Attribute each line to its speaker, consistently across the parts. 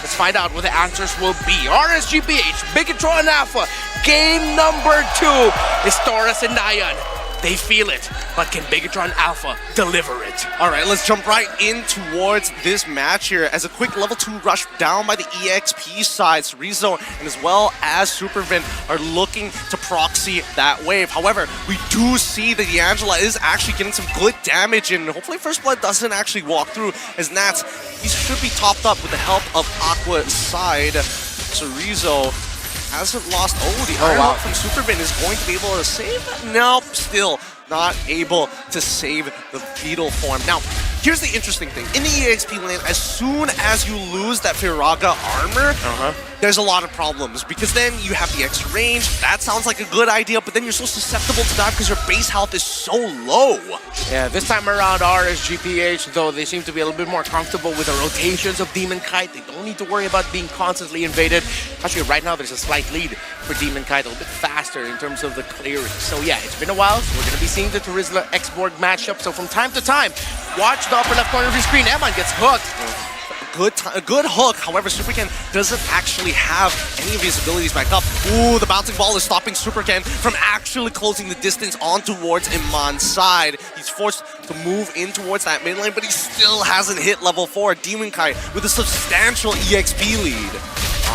Speaker 1: Let's find out what the answers will be. RSGPH, Bigetron Alpha, game number 2 is Taurus and Dian. They feel it, but can Bigetron Alpha deliver it?
Speaker 2: All right, let's jump right in towards this match here as a quick level 2 rush down by the EXP side. Rizzo and as well as Supervin are looking to proxy that wave. However, we do see that D'Angela is actually getting some good damage, and hopefully First Blood doesn't actually walk through, as Nats, he should be topped up with the help of Aqua's side. So Rizzo hasn't lost. Oh, the Iron Hook from Supervin is going to be able to save that. Nope, still not able to save the Beetle form. Now, here's the interesting thing. In the EXP lane, as soon as you lose that Firaga armor, there's a lot of problems, because then you have the extra range. That sounds like a good idea, but then you're so susceptible to that because your base health is so low.
Speaker 1: Yeah, this time around, RSGPH, though, they seem to be a little bit more comfortable with the rotations of Demon Kite. They don't need to worry about being constantly invaded. Actually, right now, there's a slight lead for Demon Kite, a little bit faster in terms of the clearing. So yeah, it's been a while, so we're going to be seeing the Terizla X-Borg matchup. So from time to time, watch the upper left corner of your screen. Eman gets hooked.
Speaker 2: A good hook. However, Superken doesn't actually have any of his abilities back up. Ooh, the bouncing ball is stopping Superken from actually closing the distance on towards Iman's side. He's forced to move in towards that mid lane, but he still hasn't hit level 4. Demon Kite with a substantial EXP lead.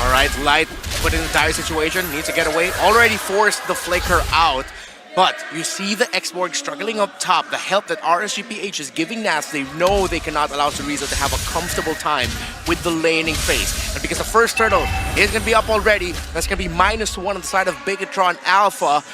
Speaker 1: All right, Light put in a dire situation, needs to get away. Already forced the Flicker out. But you see the X-Borg struggling up top, the help that RSGPH is giving Nats. They know they cannot allow Cerezo to have a comfortable time with the laning phase. And because the first turtle is going to be up already, that's going to be -1 on the side of Bigetron Alpha.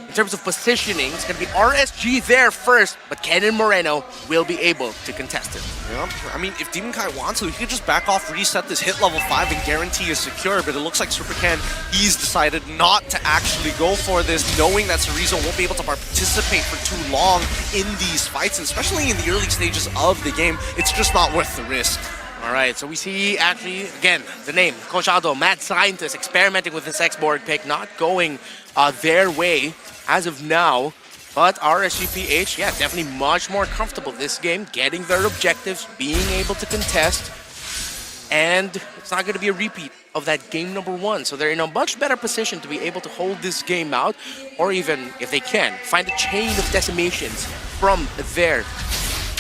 Speaker 1: In terms of positioning, it's going to be RSG there first, but Ken and Moreno will be able to contest it.
Speaker 2: Yeah, I mean, if Demon Kite wants to, he could just back off, reset this, hit level 5, and guarantee is secure. But it looks like Super Ken, he's decided not to actually go for this, knowing that Cerezo won't be able to participate for too long in these fights, and especially in the early stages of the game. It's just not worth the risk.
Speaker 1: All right, so we see actually, again, the name, Koshado, mad scientist, experimenting with this X-Borg pick, not going their way as of now. But RSGPH, yeah, definitely much more comfortable this game, getting their objectives, being able to contest, and it's not going to be a repeat of that game number 1. So they're in a much better position to be able to hold this game out, or even, if they can, find a chain of decimations from their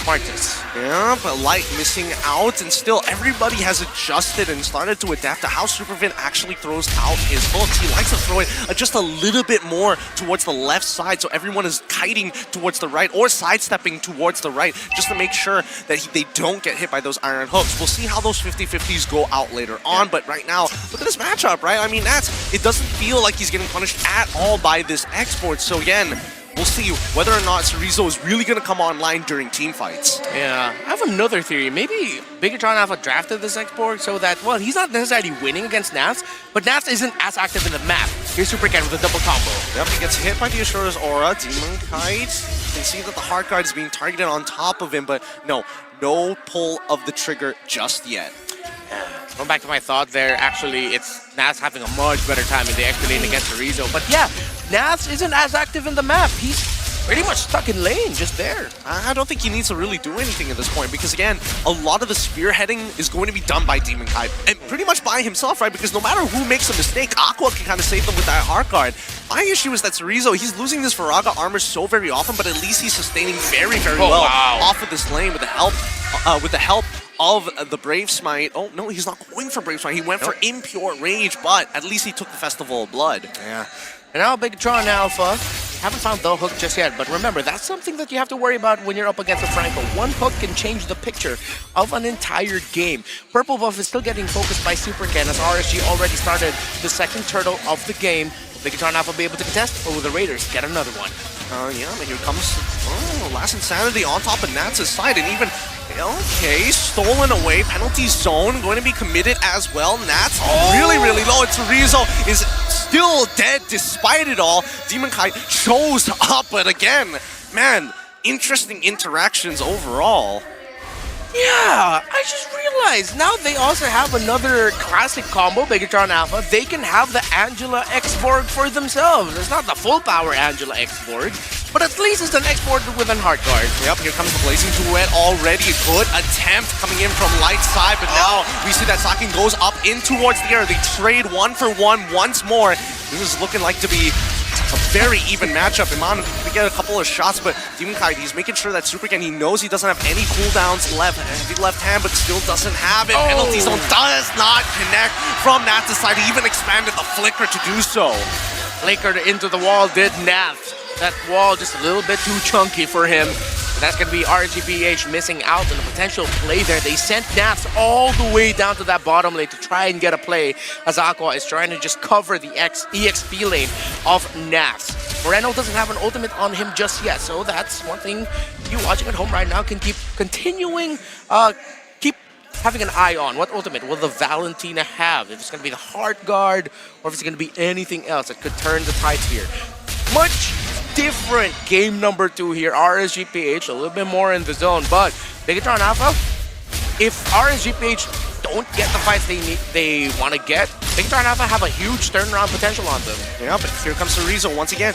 Speaker 1: Martis.
Speaker 2: Yeah, but Light missing out, and still everybody has adjusted and started to adapt to how Supervin actually throws out his hooks. He likes to throw it just a little bit more towards the left side, so everyone is kiting towards the right or sidestepping towards the right, just to make sure that they don't get hit by those iron hooks. We'll see how those 50-50s go out later on, but right now, look at this matchup, right? I mean, it doesn't feel like he's getting punished at all by this export, so again, we'll see whether or not Cerezo is really going to come online during team fights.
Speaker 1: Yeah, I have another theory. Maybe Bigetron Alpha drafted this X-Borg so that, well, he's not necessarily winning against Nats, but Nats isn't as active in the map. Here's Super Ken with a double combo.
Speaker 2: Yep, he gets hit by the Ashura's aura. Demon Kite. You can see that the Heart Guard is being targeted on top of him, but no pull of the trigger just yet.
Speaker 1: Going back to my thought there, actually, it's Nats having a much better time in the extra lane against Cerezo. But yeah, Nats isn't as active in the map. He's pretty much stuck in lane, just there.
Speaker 2: I don't think he needs to really do anything at this point, because again, a lot of the spearheading is going to be done by Demon Kite, and pretty much by himself, right? Because no matter who makes a mistake, Aqua can kind of save them with that Heart Guard. My issue is that Cerezo, he's losing this Firaga armor so very often, but at least he's sustaining very, very well off of this lane with the help of the Brave Smite. Oh, no, he's not going for Brave Smite. He went for Impure Rage, but at least he took the Festival of Blood.
Speaker 1: Yeah. And now Bigetron Alpha, haven't found the hook just yet, but remember, that's something that you have to worry about when you're up against a Franco. One hook can change the picture of an entire game. Purple buff is still getting focused by Super Ken, as RSG already started the second turtle of the game. Will Bigetron Alpha be able to contest, or will the Raiders get another one?
Speaker 2: Yeah, but here comes Last Insanity on top of Nats' side, and even, okay, stolen away, penalty zone, going to be committed as well. Nats really, really low, and Cerezo is still dead despite it all. Demon Kite shows up, but again, man, interesting interactions overall.
Speaker 1: Yeah, I just realized now they also have another classic combo, Bigetron Alpha. They can have the Angela X-Borg for themselves. It's not the full power Angela X-Borg, but at least it's an export with an hard guard.
Speaker 2: Yep, here comes the Blazing Duet already. Good attempt coming in from light side, but now we see that Sakin goes up in towards the air. They trade 1-for-1 once more. This is looking like to be a very even matchup. Iman, we get a couple of shots, but Demon Kite, he's making sure that Supercan, he knows he doesn't have any cooldowns left. Heavy left hand, but still doesn't have it. Penalty zone does not connect from Nath's side. He even expanded the flicker to do so.
Speaker 1: Flickered into the wall, did Nath. That wall just a little bit too chunky for him. That's going to be RGPH missing out on a potential play there. They sent Naths all the way down to that bottom lane to try and get a play as Aqua is trying to just cover the EXP lane of Naths. Moreno doesn't have an ultimate on him just yet, so that's one thing you watching at home right now can keep continuing, keep having an eye on. What ultimate will the Valentina have? If it's going to be the Heart Guard or if it's going to be anything else that could turn the tides here. Much different game number 2 here. RSGPH a little bit more in the zone, but Bigetron Alpha, if RSGPH don't get the fights they want to get, Bigetron Alpha have a huge turnaround potential on them.
Speaker 2: Yeah, but here comes Cerezo once again.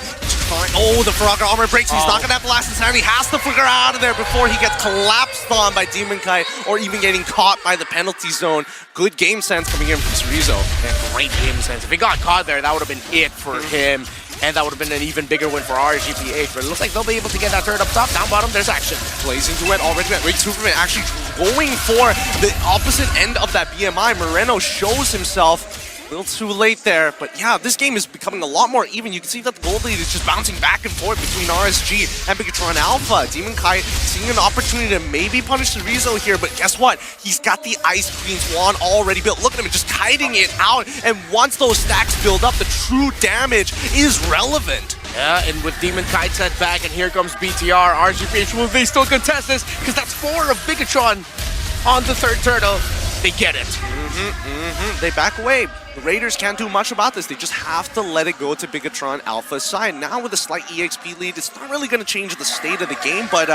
Speaker 2: Oh, the Frogger armor breaks. He's not going to have last in time. He has to figure out of there before he gets collapsed on by Demon Kite or even getting caught by the penalty zone. Good game sense coming in from Cerezo.
Speaker 1: Yeah, great game sense. If he got caught there, that would have been it for him. And that would have been an even bigger win for RGPH. But it looks like they'll be able to get that turret up top. Down bottom, there's action.
Speaker 2: Blazing Duet already got Wake Superman actually going for the opposite end of that BMI. Moreno shows himself. A little too late there, but yeah, this game is becoming a lot more even. You can see that the gold lead is just bouncing back and forth between RSG and Bigetron Alpha. Demon Kite seeing an opportunity to maybe punish Cerezo here, but guess what? He's got the Ice Queen's wand already built. Look at him just kiting it out, and once those stacks build up, the true damage is relevant.
Speaker 1: Yeah, and with Demon Kite set back, and here comes BTR. RGPH, will they still contest this? Because that's 4 of Bigetron on the third turtle. They get it.
Speaker 2: They back away. The Raiders can't do much about this. They just have to let it go to Bigetron Alpha's side. Now with a slight EXP lead, it's not really going to change the state of the game, but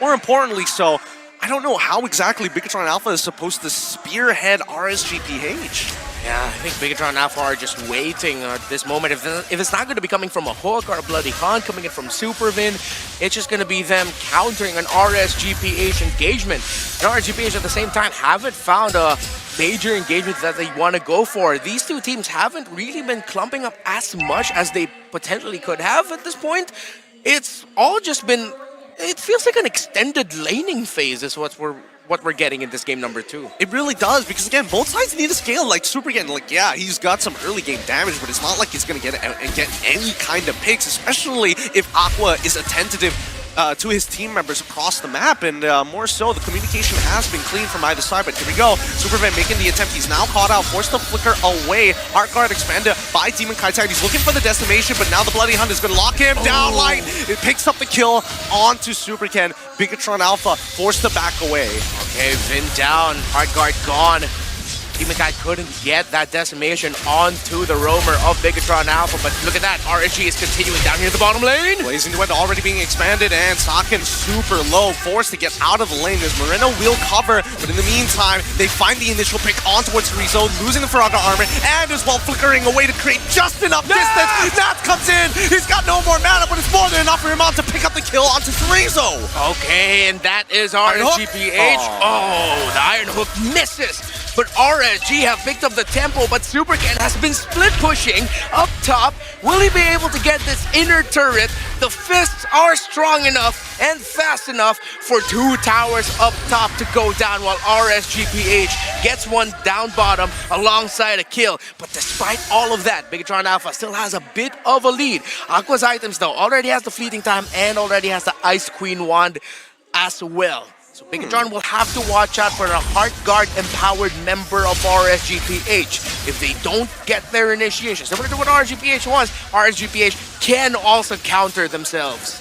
Speaker 2: more importantly so, I don't know how exactly Bigetron Alpha is supposed to spearhead RSGPH.
Speaker 1: Yeah, I think Bigetron Alpha are just waiting at this moment. If it's not going to be coming from a hook or a bloody hunt, coming in from Supervin, it's just going to be them countering an RSGPH engagement. And RSGPH at the same time haven't found a major engagement that they want to go for. These two teams haven't really been clumping up as much as they potentially could have at this point. It's all just been, it feels like an extended laning phase is what we're getting in this game number 2.
Speaker 2: It really does, because again, both sides need to scale. Like Supergan, like yeah, he's got some early game damage, but it's not like he's gonna get any kind of picks, especially if Aqua is attentive to his team members across the map, and more so, the communication has been clean from either side. But here we go, Superman making the attempt. He's now caught out, forced to flicker away. Heart Guard expanded by Demon Kite. He's looking for the decimation, but now the Bloody Hunt is going to lock him down. Light, it picks up the kill onto Supercan. Bigetron Alpha forced to back away.
Speaker 1: Okay, Vin down, Heart Guard gone. Demon Kite couldn't get that decimation onto the roamer of Bigetron Alpha, but look at that, RSG is continuing down here in the bottom lane.
Speaker 2: Blazing Duet already being expanded, and Sakin super low, forced to get out of the lane as Moreno will cover, but in the meantime, they find the initial pick on towards Cerezo, losing the Faraga armor, and as well flickering away to create just enough distance. Nath comes in, he's got no more mana, but it's more than enough for him to pick up the kill onto Cerezo.
Speaker 1: Okay, and that is RSGPH. Oh, the Iron Hook misses. But RSG have picked up the tempo, but Supercan has been split pushing up top. Will he be able to get this inner turret? The fists are strong enough and fast enough for 2 towers up top to go down, while RSGPH gets one down bottom alongside a kill. But despite all of that, Bigetron Alpha still has a bit of a lead. Aqua's items though already has the fleeting time and already has the Ice Queen wand as well. So Bigetron will have to watch out for a Heart Guard empowered member of RSGPH. If they don't get their initiation, similar to what RSGPH was, RSGPH can also counter themselves.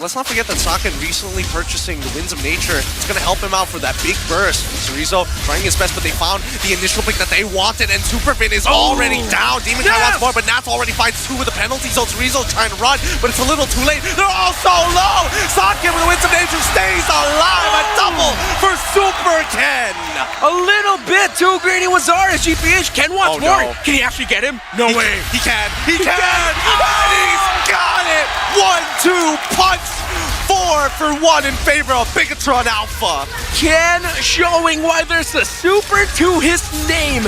Speaker 2: Let's not forget that Sakin recently purchasing the Winds of Nature. It's going to help him out for that big burst. Cerezo trying his best, but they found the initial pick that they wanted, and Superfin is already down. Demon Kite wants more, but Nath already finds 2 with the penalty, so Cerezo trying to run, but it's a little too late. They're all so low! Sakin with the Winds of Nature stays alive! A double for Super Ken!
Speaker 1: A little bit too greedy was RSGPH. Ken wants more.
Speaker 2: No.
Speaker 1: Can he actually get him? No way.
Speaker 2: He can! And he's got it! 1-2 punch. 4 for 1 in favor of Bigetron Alpha.
Speaker 1: Ken showing why there's a super to his name.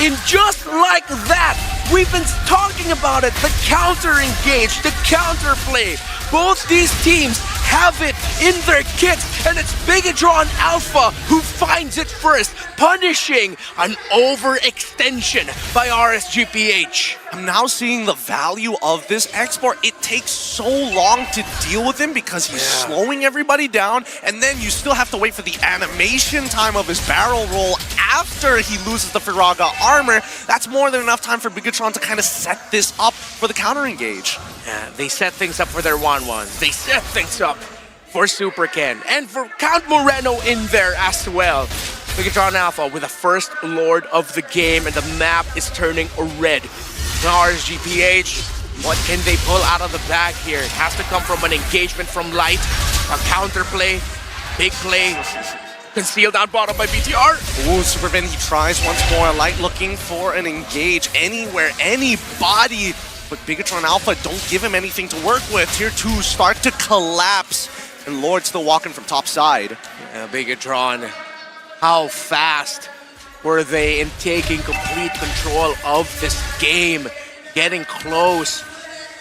Speaker 1: In just like that, we've been talking about it, the counter engage, the counter play. Both these teams have it in their kits, and it's Bigetron Alpha who finds it first, punishing an overextension by RSGPH.
Speaker 2: I'm now seeing the value of this export. It takes so long to deal with him because he's slowing everybody down, and then you still have to wait for the animation time of his barrel roll after he loses the Firaga armor. That's more than enough time for Bigetron to kind of set this up for the counter engage.
Speaker 1: Yeah, they set things up for their 1-1s. They set things up for Super Ken and for Count Moreno in there as well. Bigetron Alpha with the first Lord of the game, and the map is turning red. Now RSGPH, what can they pull out of the bag here? It has to come from an engagement from Light, a counterplay, big play, concealed out bottom by BTR.
Speaker 2: Ooh, Superman, he tries once more. Light looking for an engage anywhere, anybody. But Bigetron Alpha don't give him anything to work with. Tier 2 start to collapse. And Lord still walking from top side.
Speaker 1: Yeah, Bigetron, how fast were they in taking complete control of this game? Getting close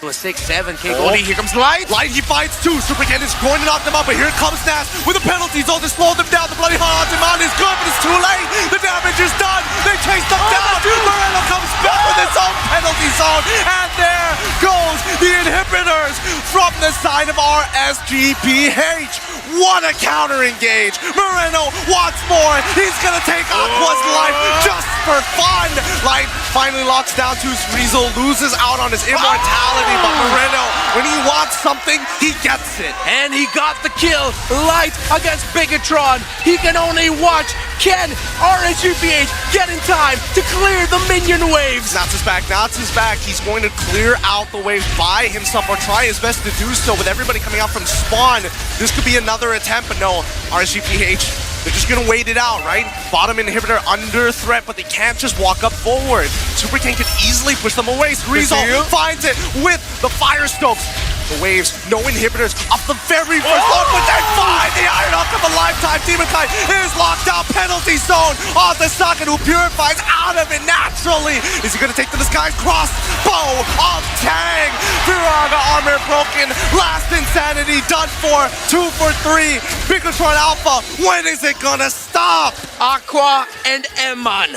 Speaker 1: to a 6-7 kick.
Speaker 2: Oh.
Speaker 1: Here comes Light.
Speaker 2: Light, he fights too. Super Ken is going to knock them up, but here comes Nash with a penalty zone to slow them down. The bloody hot demand is good, but it's too late. The damage is done. They chase them down. Moreno comes back with his own penalty zone, and there goes the inhibitors from the side of RSGPH. What a counter engage. Moreno wants more. He's gonna take Aqua's life just for fun. Light finally locks down to Rizzo, loses out on his immortality, but Moreno, when he wants something, he gets it.
Speaker 1: And he got the kill. Light against Bigetron. He can only watch. Can RSGPH get in time to clear the minion waves?
Speaker 2: Nats is back. Nats is back. He's going to clear out the wave by himself, or try his best to do so with everybody coming out from spawn. This could be another attempt, but no, RSGPH, they're just gonna wait it out, right? Bottom inhibitor under threat, but they can't just walk up forward. Super King can easily push them away. Rizzo finds it with the Fire Stokes. The waves, no inhibitors, off the very first one, but they find the Iron Hook of a lifetime. Demon Kite is locked out, penalty zone on the socket, who purifies out of it naturally. Is he gonna take the disguise? Crossbow of Tang. Firaga armor broken, last insanity done for. 2 for 3. Bigetron Alpha, when is it gonna stop?
Speaker 1: Aqua and Eman.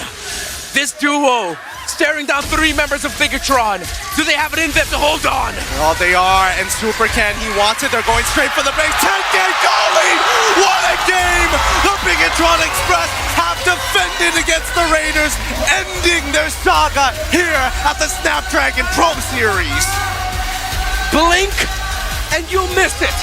Speaker 1: This duo staring down 3 members of Bigetron. Do they have it in them to hold on?
Speaker 2: Oh, they are, and Super Ken, he wants it. They're going straight for the base. 10-game goal lead! What a game! The Bigetron Express have defended against the Raiders, ending their saga here at the Snapdragon Pro Series.
Speaker 1: Blink and you'll miss it.